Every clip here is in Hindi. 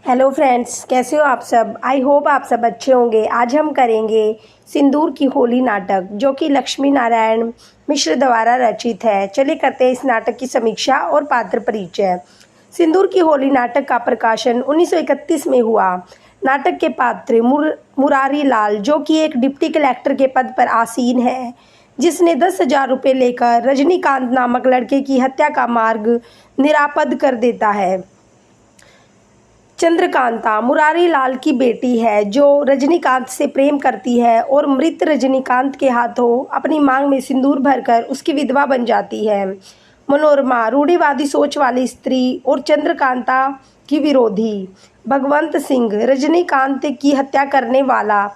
हेलो फ्रेंड्स, कैसे हो आप सब। आई होप आप सब अच्छे होंगे। आज हम करेंगे सिंदूर की होली नाटक, जो कि लक्ष्मी नारायण मिश्र द्वारा रचित है। चलिए करते हैं इस नाटक की समीक्षा और पात्र परिचय। सिंदूर की होली नाटक का प्रकाशन 1931 में हुआ। नाटक के पात्र मुरारी लाल, जो कि एक डिप्टी कलेक्टर के पद पर आसीन है, जिसने 10,000 रुपये लेकर रजनीकांत नामक लड़के की हत्या का मार्ग निरापद कर देता है। चंद्रकांता मुरारी लाल की बेटी है, जो रजनीकांत से प्रेम करती है और मृत रजनीकांत के हाथों अपनी मांग में सिंदूर भरकर उसकी विधवा बन जाती है। मनोरमा रूढ़िवादी सोच वाली स्त्री और चंद्रकांता की विरोधी। भगवंत सिंह रजनीकांत की हत्या करने वाला।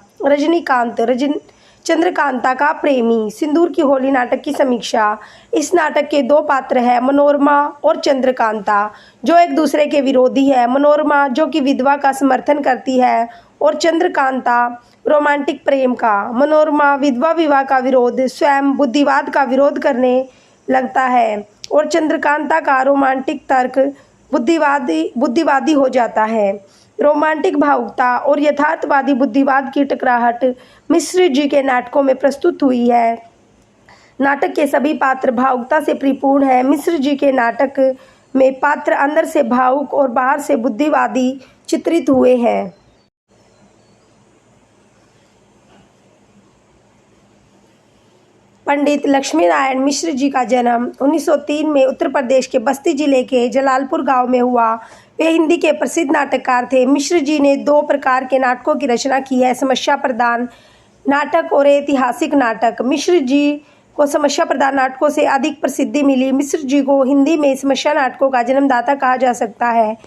चंद्रकांता का प्रेमी। सिंदूर की होली नाटक की समीक्षा। इस नाटक के दो पात्र हैं, मनोरमा और चंद्रकांता, जो एक दूसरे के विरोधी है। मनोरमा जो कि विधवा का समर्थन करती है और चंद्रकांता रोमांटिक प्रेम का। मनोरमा विधवा विवाह का विरोध, स्वयं बुद्धिवाद का विरोध करने लगता है और चंद्रकांता का रोमांटिक तर्क बुद्धिवादी हो जाता है। रोमांटिक भावुकता और यथार्थवादी बुद्धिवाद की टकराहट मिश्र जी के नाटकों में प्रस्तुत हुई है। नाटक के सभी पात्र भावुकता से परिपूर्ण हैं। मिश्र जी के नाटक में पात्र अंदर से भावुक और बाहर से बुद्धिवादी चित्रित हुए हैं। पंडित लक्ष्मी नारायण मिश्र जी का जन्म 1903 में उत्तर प्रदेश के बस्ती जिले के जलालपुर गांव में हुआ। वे हिंदी के प्रसिद्ध नाटककार थे। मिश्र जी ने दो प्रकार के नाटकों की रचना की है, समस्या प्रधान नाटक और ऐतिहासिक नाटक। मिश्र जी को समस्या प्रधान नाटकों से अधिक प्रसिद्धि मिली। मिश्र जी को हिंदी में समस्या नाटकों का जन्मदाता कहा जा सकता है।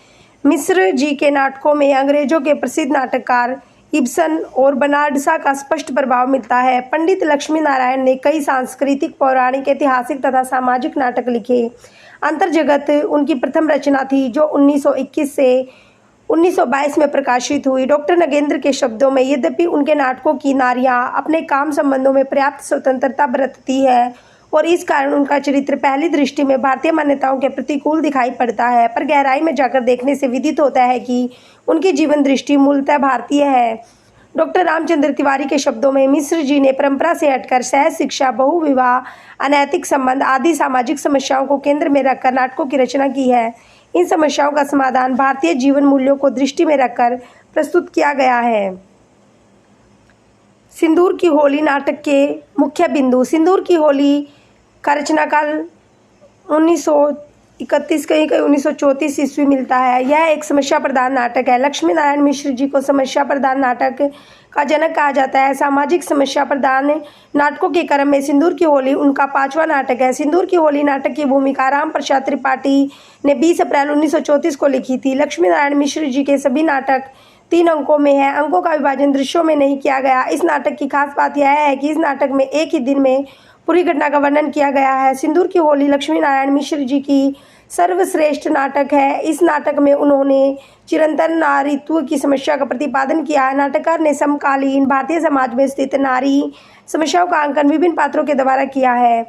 मिश्र जी के नाटकों में अंग्रेजों के प्रसिद्ध नाटककार इब्सन और बर्नार्ड शॉ का स्पष्ट प्रभाव मिलता है। पंडित लक्ष्मी नारायण ने कई सांस्कृतिक, पौराणिक, ऐतिहासिक तथा सामाजिक नाटक लिखे। अंतर्जगत उनकी प्रथम रचना थी, जो 1921 से 1922 में प्रकाशित हुई। डॉक्टर नगेंद्र के शब्दों में, यद्यपि उनके नाटकों की नारियां अपने काम संबंधों में पर्याप्त स्वतंत्रता बरतती है और इस कारण उनका चरित्र पहली दृष्टि में भारतीय मान्यताओं के प्रतिकूल दिखाई पड़ता है, पर गहराई में जाकर देखने से विदित होता है कि उनकी जीवन दृष्टि मूलतः भारतीय है। डॉक्टर रामचंद्र तिवारी के शब्दों में, मिश्र जी ने परंपरा से हटकर सहज शिक्षा, बहुविवाह, अनैतिक संबंध आदि सामाजिक समस्याओं को केंद्र में रखकर नाटकों की रचना की है। इन समस्याओं का समाधान भारतीय जीवन मूल्यों को दृष्टि में रखकर प्रस्तुत किया गया है। सिंदूर की होली नाटक के मुख्य बिंदु। सिंदूर की होली का रचनाकाल 1931 कहीं 1934 ईस्वी मिलता है। यह एक समस्या प्रधान नाटक है। लक्ष्मी नारायण मिश्र जी को समस्या प्रधान नाटक का जनक कहा जाता है। सामाजिक समस्या प्रधान नाटकों के क्रम में सिंदूर की होली उनका 5वां नाटक है। सिंदूर की होली नाटक की भूमिका राम प्रसाद त्रिपाठी ने 20 अप्रैल 1934 को लिखी थी। लक्ष्मी नारायण मिश्र जी के सभी नाटक 3 अंकों में है। अंकों का विभाजन दृश्यों में नहीं किया गया। इस नाटक की खास बात यह है कि इस नाटक में एक ही दिन में पूरी घटना का वर्णन किया गया है। सिंदूर की होली लक्ष्मी नारायण मिश्र जी की सर्वश्रेष्ठ नाटक है। इस नाटक में उन्होंने चिरंतन नारीत्व की समस्या का प्रतिपादन किया है। नाटककार ने समकालीन भारतीय समाज में स्थित नारी समस्याओं का अंकन विभिन्न पात्रों के द्वारा किया है।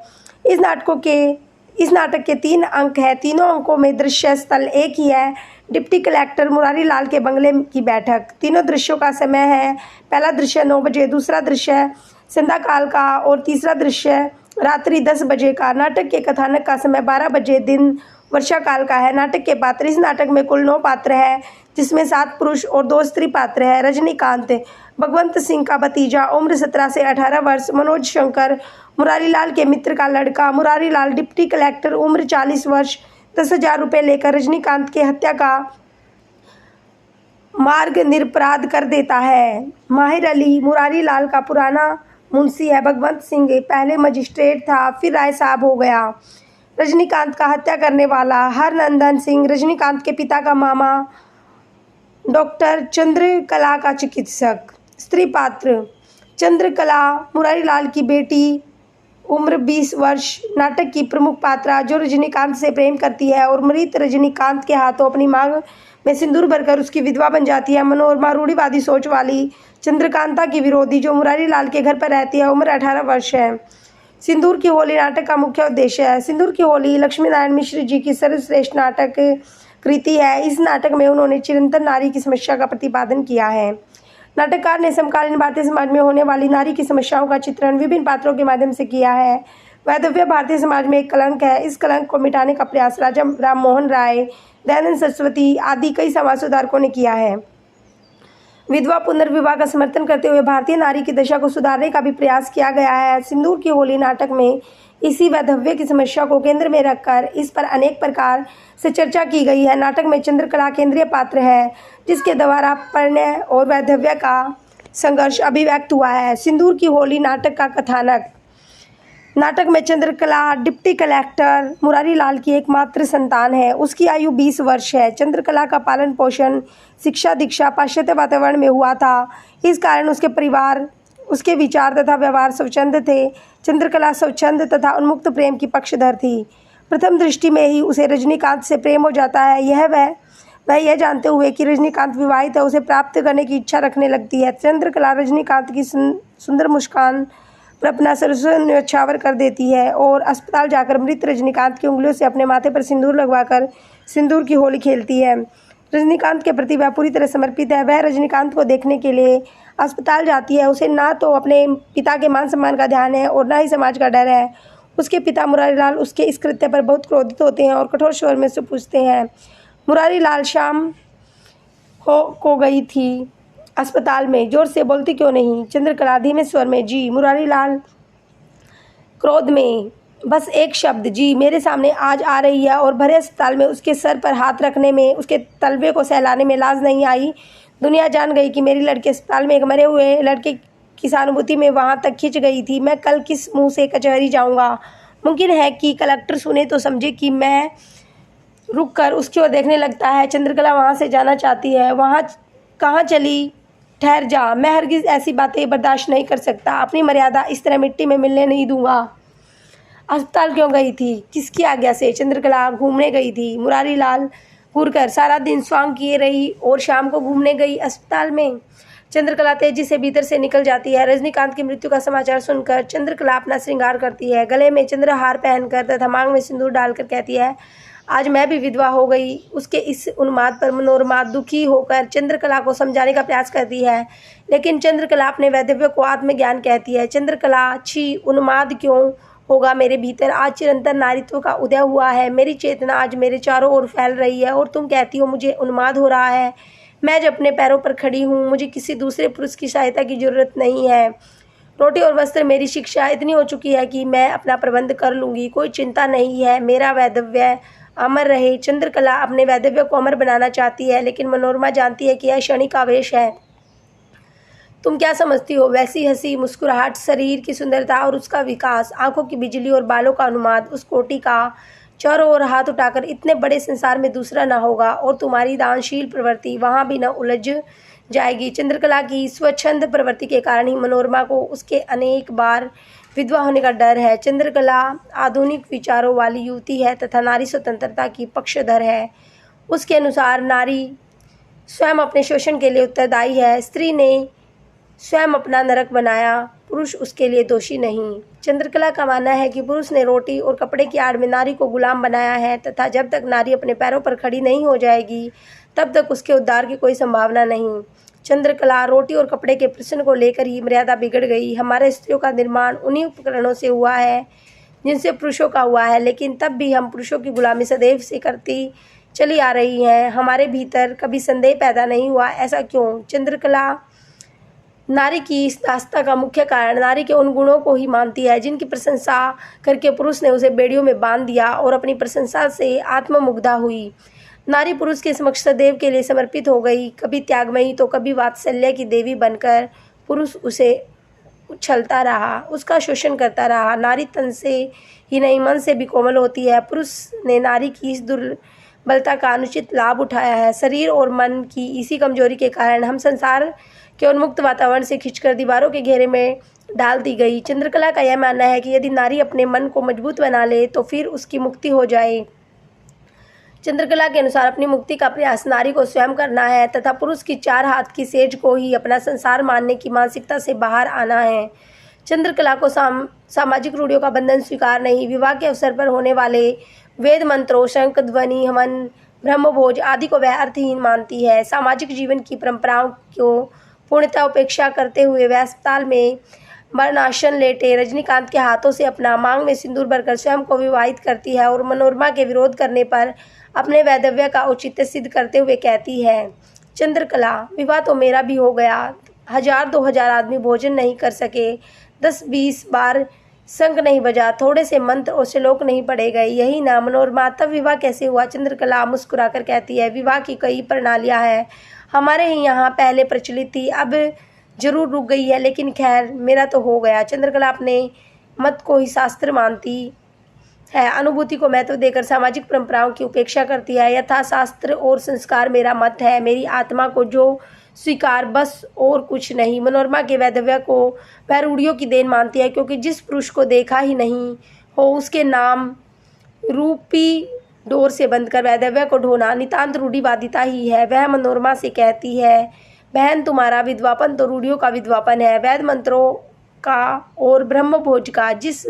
इस नाटक के 3 अंक हैं। तीनों अंकों में दृश्य स्थल एक ही है, डिप्टी कलेक्टर मुरारी लाल के बंगले की बैठक। तीनों दृश्यों का समय है, पहला दृश्य 9 बजे, दूसरा दृश्य संध्या काल का और तीसरा दृश्य रात्रि 10 बजे का। नाटक के कथानक का समय 12 बजे दिन वर्षा काल का है। नाटक के पात्र। इस नाटक में कुल 9 पात्र हैं, जिसमें 7 पुरुष और 2 स्त्री पात्र हैं। रजनीकांत भगवंत सिंह का भतीजा, उम्र 17 से 18 वर्ष। मनोज शंकर मुरारी लाल के मित्र का लड़का। मुरारी लाल डिप्टी कलेक्टर, उम्र 40 वर्ष। 10,000 रुपये लेकर रजनीकांत के हत्या का मार्ग निरपराध कर देता है। माहिर अली मुरारी लाल का पुराना मुंशी है। भगवंत सिंह पहले मजिस्ट्रेट था, फिर राय साहब हो गया। रजनीकांत का हत्या करने वाला हरनंदन सिंह, रजनीकांत के पिता का मामा। डॉक्टर चंद्रकला का चिकित्सक। स्त्री पात्र। चंद्रकला मुरारी लाल की बेटी, उम्र 20 वर्ष। नाटक की प्रमुख पात्रा, जो रजनीकांत से प्रेम करती है और मृत रजनीकांत के हाथों अपनी मांग में सिंदूर भरकर उसकी विधवा बन जाती है। मनोरमा रूढ़िवादी सोच वाली चंद्रकांता की विरोधी, जो मुरारी लाल के घर पर रहती है, उम्र 18 वर्ष है। सिंदूर की होली नाटक का मुख्य उद्देश्य है। सिंदूर की होली लक्ष्मी नारायण मिश्र जी की सर्वश्रेष्ठ नाटक कृति है। इस नाटक में उन्होंने चिरंतन नारी की समस्या का प्रतिपादन किया है। नाटककार ने समकालीन भारतीय समाज में होने वाली नारी की समस्याओं का चित्रण विभिन्न पात्रों के माध्यम से किया है। वैधव्य भारतीय समाज में एक कलंक है। इस कलंक को मिटाने का प्रयास राजा राम मोहन राय, दयानंद सरस्वती आदि कई समाज सुधारकों ने किया है। विधवा पुनर्विवाह का समर्थन करते हुए भारतीय नारी की दशा को सुधारने का भी प्रयास किया गया है। सिंदूर की होली नाटक में इसी वैधव्य की समस्या को केंद्र में रखकर इस पर अनेक प्रकार से चर्चा की गई है। नाटक में चंद्रकला केंद्रीय पात्र है, जिसके द्वारा प्रणय और वैधव्य का संघर्ष अभिव्यक्त हुआ है। सिंदूर की होली नाटक का कथानक। नाटक में चंद्रकला डिप्टी कलेक्टर मुरारी लाल की एकमात्र संतान है। उसकी आयु 20 वर्ष है। चंद्रकला का पालन पोषण, शिक्षा दीक्षा पाश्चात्य वातावरण में हुआ था। इस कारण उसके परिवार, उसके विचार तथा व्यवहार स्वच्छंद थे। चंद्रकला स्वच्छंद तथा उन्मुक्त प्रेम की पक्षधर थी। प्रथम दृष्टि में ही उसे रजनीकांत से प्रेम हो जाता है। वह यह जानते हुए कि रजनीकांत विवाहित है, उसे प्राप्त करने की इच्छा रखने लगती है। चंद्रकला रजनीकांत की सुंदर मुस्कान पर अपना सर्वस्व न्यौछावर कर देती है और अस्पताल जाकर मृत रजनीकांत की उंगलियों से अपने माथे पर सिंदूर लगवाकर सिंदूर की होली खेलती है। रजनीकांत के प्रति वह पूरी तरह समर्पित है। वह रजनीकांत को देखने के लिए अस्पताल जाती है। उसे ना तो अपने पिता के मान सम्मान का ध्यान है और ना ही समाज का डर है। उसके पिता मुरारी लाल उसके इस कृत्य पर बहुत क्रोधित होते हैं और कठोर स्वर में से पूछते हैं। मुरारी लाल शाम को गई थी अस्पताल में, जोर से बोलती क्यों नहीं? चंद्रकला धीमे स्वर में, जी। मुरारी लाल क्रोध में, बस एक शब्द, जी। मेरे सामने आज आ रही है और भरे अस्पताल में उसके सर पर हाथ रखने में, उसके तलवे को सहलाने में लाज नहीं आई। दुनिया जान गई कि मेरी लड़की अस्पताल में एक मरे हुए लड़के की सहानुभूति में वहाँ तक खिंच गई थी। मैं कल किस मुंह से कचहरी जाऊँगा? मुमकिन है कि कलेक्टर सुने तो समझे कि मैं रुक कर उसकी ओर देखने लगता है। चंद्रकला वहाँ से जाना चाहती है। वहाँ कहाँ चली? ठहर जा, मैं हरगिज़ ऐसी बातें बर्दाश्त नहीं कर सकता। अपनी मर्यादा इस तरह मिट्टी में मिलने नहीं दूंगा। अस्पताल क्यों गई थी? किसकी आज्ञा से? चंद्रकला घूमने गई थी। मुरारी लाल घूरकर सारा दिन स्वांग किए रही और शाम को घूमने गई अस्पताल में। चंद्रकला तेजी से भीतर से निकल जाती है। रजनीकांत की मृत्यु का समाचार सुनकर चंद्रकला अपना श्रृंगार करती है। गले में चंद्रहार पहनकर तथा मांग में सिंदूर डालकर कहती है, आज मैं भी विधवा हो गई। उसके इस उन्माद पर मनोरमा दुखी होकर चंद्रकला को समझाने का प्रयास करती है, लेकिन चंद्रकला अपने वैधव्य को आत्मज्ञान कहती है। चंद्रकला, छी, उन्माद क्यों होगा मेरे भीतर? आज चिरंतन नारीत्व का उदय हुआ है। मेरी चेतना आज मेरे चारों ओर फैल रही है और तुम कहती हो मुझे उन्माद हो रहा है। मैं जब अपने पैरों पर खड़ी हूँ, मुझे किसी दूसरे पुरुष की सहायता की जरूरत नहीं है। रोटी और वस्त्र मेरी शिक्षा इतनी हो चुकी है कि मैं अपना प्रबंध कर लूँगी। कोई चिंता नहीं है। मेरा वैधव्य अमर रहे। चंद्रकला अपने वैधव्य को अमर बनाना चाहती है, लेकिन मनोरमा जानती है कि यह क्षणिक आवेश है। तुम क्या समझती हो? वैसी हंसी, मुस्कुराहट, शरीर की सुंदरता और उसका विकास, आंखों की बिजली और बालों का अनुमाद, उस कोटि का चारों ओर हाथ उठाकर इतने बड़े संसार में दूसरा न होगा और तुम्हारी दानशील प्रवृत्ति वहाँ भी न उलझ जाएगी। चंद्रकला की स्वच्छंद प्रवृत्ति के कारण ही मनोरमा को उसके अनेक बार विधवा होने का डर है। चंद्रकला आधुनिक विचारों वाली युवती है तथा नारी स्वतंत्रता की पक्षधर है। उसके अनुसार नारी स्वयं अपने शोषण के लिए उत्तरदायी है। स्त्री ने स्वयं अपना नरक बनाया, पुरुष उसके लिए दोषी नहीं। चंद्रकला का मानना है कि पुरुष ने रोटी और कपड़े की आड़ में नारी को गुलाम बनाया है तथा जब तक नारी अपने पैरों पर खड़ी नहीं हो जाएगी तब तक उसके उद्धार की कोई संभावना नहीं। चंद्रकला, रोटी और कपड़े के प्रश्न को लेकर ही मर्यादा बिगड़ गई। हमारे स्त्रियों का निर्माण उन्हीं उपकरणों से हुआ है जिनसे पुरुषों का हुआ है, लेकिन तब भी हम पुरुषों की गुलामी सदैव से करती चली आ रही हैं। हमारे भीतर कभी संदेह पैदा नहीं हुआ। ऐसा क्यों? चंद्रकला नारी की इस दास्ता का मुख्य कारण नारी के उन गुणों को ही मानती है जिनकी प्रशंसा करके पुरुष ने उसे बेड़ियों में बांध दिया और अपनी प्रशंसा से आत्ममुग्धा हुई। नारी पुरुष के समक्ष सदैव के लिए समर्पित हो गई, कभी त्यागमयी तो कभी वात्सल्य की देवी बनकर। पुरुष उसे उछलता रहा, उसका शोषण करता रहा। नारी तन से ही नहीं मन से भी कोमल होती है। पुरुष ने नारी की इस दुर्बलता का अनुचित लाभ उठाया है। शरीर और मन की इसी कमजोरी के कारण हम संसार के उन्मुक्त वातावरण से खींचकर दीवारों के घेरे में डाल दी गई। चंद्रकला का यह मानना है कि यदि नारी अपने मन को मजबूत बना ले तो फिर उसकी मुक्ति हो जाए। चंद्रकला के अनुसार अपनी मुक्ति का प्रयास नारी को स्वयं करना है तथा पुरुष की चार हाथ की सेज को ही अपना संसार मानने की मानसिकता से बाहर आना है। चंद्रकला को सामाजिक रूढ़ियों का बंधन स्वीकार नहीं। विवाह के अवसर पर होने वाले वेद मंत्रों, शंख ध्वनि, हवन, ब्रह्मभोज आदि को वह अर्थहीन मानती है। सामाजिक जीवन की परंपराओं को पूर्णतः उपेक्षा करते हुए वह अस्पताल में मरणासन लेटे रजनीकांत के हाथों से अपना मांग में सिंदूर भरकर स्वयं को विवाहित करती है और मनोरमा के विरोध करने पर अपने वैधव्य का औचित्य सिद्ध करते हुए कहती है, चंद्रकला, विवाह तो मेरा भी हो गया, 1000-2000 आदमी भोजन नहीं कर सके, 10-20 बार शंख नहीं बजा, थोड़े से मंत्र और श्लोक नहीं पढ़े गए, यही ना मनोरमा, तब विवाह कैसे हुआ? चंद्रकला मुस्कुराकर कहती है, विवाह की कई प्रणालियां हैं, हमारे यहाँ पहले प्रचलित थी, अब जरूर रुक गई है, लेकिन खैर मेरा तो हो गया। चंद्रकला अपने मत को ही शास्त्र मानती है, अनुभूति को महत्व देकर सामाजिक परंपराओं की उपेक्षा करती है। यथा शास्त्र और संस्कार मेरा मत है, मेरी आत्मा को जो स्वीकार, बस और कुछ नहीं। मनोरमा के वैधव्य को वह रूढ़ियों की देन मानती है, क्योंकि जिस पुरुष को देखा ही नहीं हो उसके नाम रूपी डोर से बंधकर वैधव्य को ढोना नितांत रूढ़िवादिता ही है। वह मनोरमा से कहती है, बहन, तुम्हारा विधवापन तो रूढ़ियों का विधवापन है, वैद मंत्रों का और ब्रह्मभोज का। जिस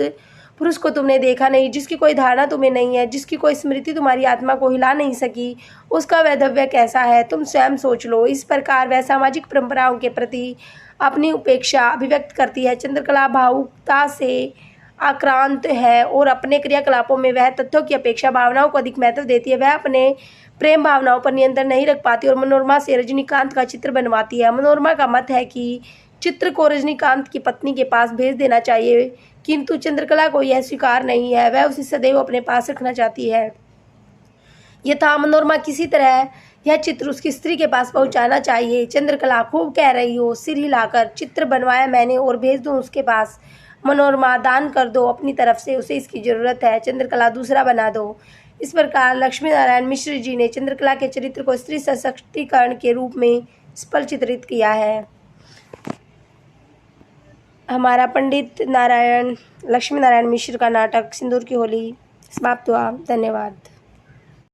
पुरुष को तुमने देखा नहीं, जिसकी कोई धारणा तुम्हें नहीं है, जिसकी कोई स्मृति तुम्हारी आत्मा को हिला नहीं सकी, उसका वैधव्य कैसा है, तुम स्वयं सोच लो। इस प्रकार वह सामाजिक परंपराओं के प्रति अपनी उपेक्षा अभिव्यक्त करती है। चंद्रकला भावुकता से आक्रांत है और अपने क्रियाकलापों में वह तथ्यों की अपेक्षा भावनाओं को अधिक महत्व देती है। वह अपने प्रेम भावनाओं पर नियंत्रण नहीं रख पाती और मनोरमा से रजनीकांत का चित्र बनवाती है। मनोरमा का मत है कि चित्र को रजनीकांत की पत्नी के पास भेज देना चाहिए, किंतु चंद्रकला को यह स्वीकार नहीं है, वह उसे सदैव अपने पास रखना चाहती है। यथा मनोरमा किसी तरह यह चित्र उसकी स्त्री के पास पहुंचाना चाहिए। चंद्रकला, खूब कह रही हो, सिर हिलाकर, चित्र बनवाया मैंने और भेज दूं उसके पास। मनोरमा, दान कर दो अपनी तरफ से, उसे इसकी जरूरत है। चंद्रकला, दूसरा बना दो। इस प्रकार लक्ष्मी नारायण मिश्र जी ने चंद्रकला के चरित्र को स्त्री सशक्तिकरण के रूप में स्पष्ट चित्रित किया है। हमारा पंडित लक्ष्मी नारायण मिश्र का नाटक सिंदूर की होली समाप्त हुआ। धन्यवाद।